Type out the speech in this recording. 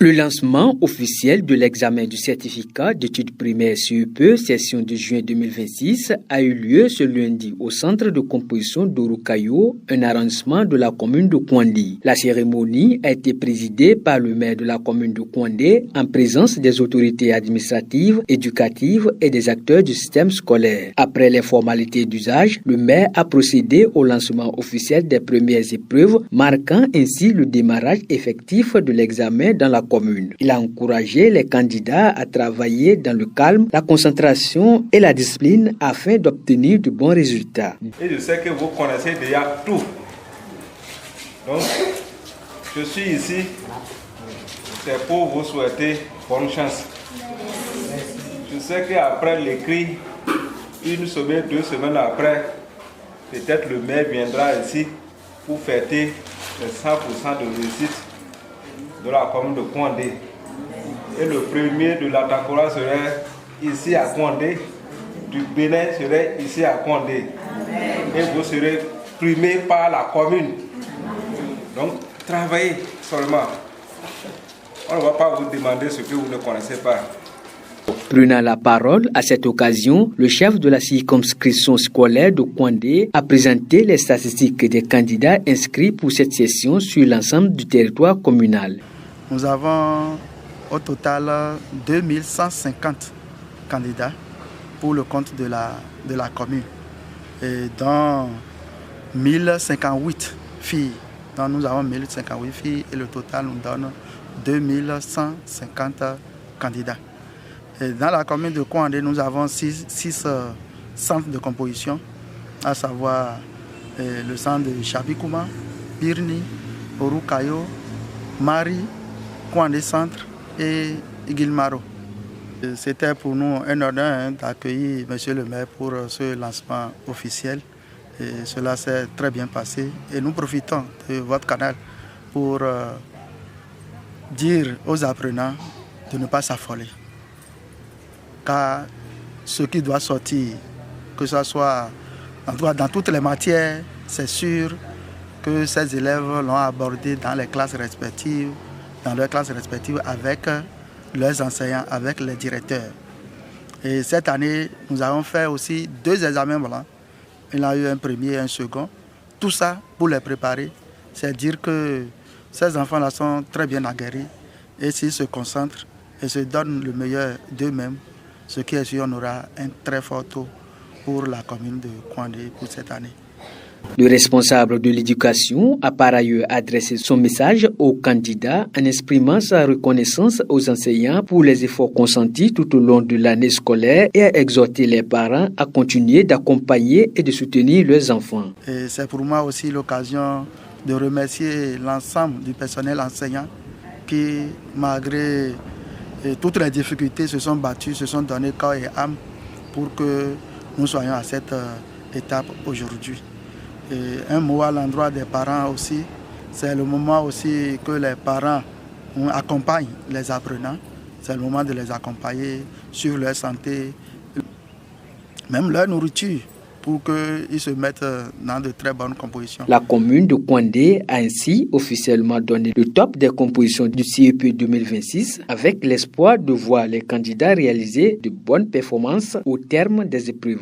Le lancement officiel de l'examen du certificat d'études primaires CEP, session de juin 2026, a eu lieu ce lundi au centre de composition d'Orukayo, un arrondissement de la commune de Kouandé. La cérémonie a été présidée par le maire de la commune de Kouandé en présence des autorités administratives, éducatives et des acteurs du système scolaire. Après les formalités d'usage, le maire a procédé au lancement officiel des premières épreuves, marquant ainsi le démarrage effectif de l'examen dans la commune. Il a encouragé les candidats à travailler dans le calme, la concentration et la discipline afin d'obtenir de bons résultats. Et je sais que vous connaissez déjà tout. Donc, je suis ici, c'est pour vous souhaiter bonne chance. Je sais qu'après l'écrit, une semaine, 2 semaines après, peut-être le maire viendra ici pour fêter les 100% de réussite de la commune de Kouandé. Et le premier de l'Atakora serait ici à Kouandé, du Bénin serait ici à Kouandé. Et vous serez primé par la commune. Donc, travaillez seulement. On ne va pas vous demander ce que vous ne connaissez pas. Prenant la parole à cette occasion, le chef de la circonscription scolaire de Kouandé a présenté les statistiques des candidats inscrits pour cette session sur l'ensemble du territoire communal. Nous avons au total 2150 candidats pour le compte de la commune, et dans 1058 filles. Donc nous avons 1058 filles et le total nous donne 2150 candidats. Et dans la commune de Kouandé, nous avons 6 centres de composition, à savoir le centre de Chabikouma, Birni, Orukayo, Mari, Kouandé Centre et Igilmaro. C'était pour nous un honneur d'accueillir M. le maire pour ce lancement officiel. Et cela s'est très bien passé. Et nous profitons de votre canal pour dire aux apprenants de ne pas s'affoler. Car ce qui doit sortir, que ce soit dans toutes les matières, c'est sûr que ces élèves l'ont abordé dans les classes respectives, avec leurs enseignants, avec les directeurs. Et cette année, nous avons fait aussi 2 examens blancs. Il y a eu un premier et un second. Tout ça pour les préparer, c'est dire que ces enfants-là sont très bien aguerris et s'ils se concentrent et se donnent le meilleur d'eux-mêmes, ce qui est sûr, on aura un très fort taux pour la commune de Kouandé pour cette année. Le responsable de l'éducation a par ailleurs adressé son message aux candidats en exprimant sa reconnaissance aux enseignants pour les efforts consentis tout au long de l'année scolaire et a exhorté les parents à continuer d'accompagner et de soutenir leurs enfants. Et c'est pour moi aussi l'occasion de remercier l'ensemble du personnel enseignant qui, malgré toutes les difficultés, se sont battus, se sont donnés corps et âme pour que nous soyons à cette étape aujourd'hui. Et un mot à l'endroit des parents aussi, c'est le moment aussi que les parents accompagnent les apprenants. C'est le moment de les accompagner sur leur santé, même leur nourriture, pour qu'ils se mettent dans de très bonnes compositions. La commune de Kouandé a ainsi officiellement donné le top des compositions du CEP 2026 avec l'espoir de voir les candidats réaliser de bonnes performances au terme des épreuves.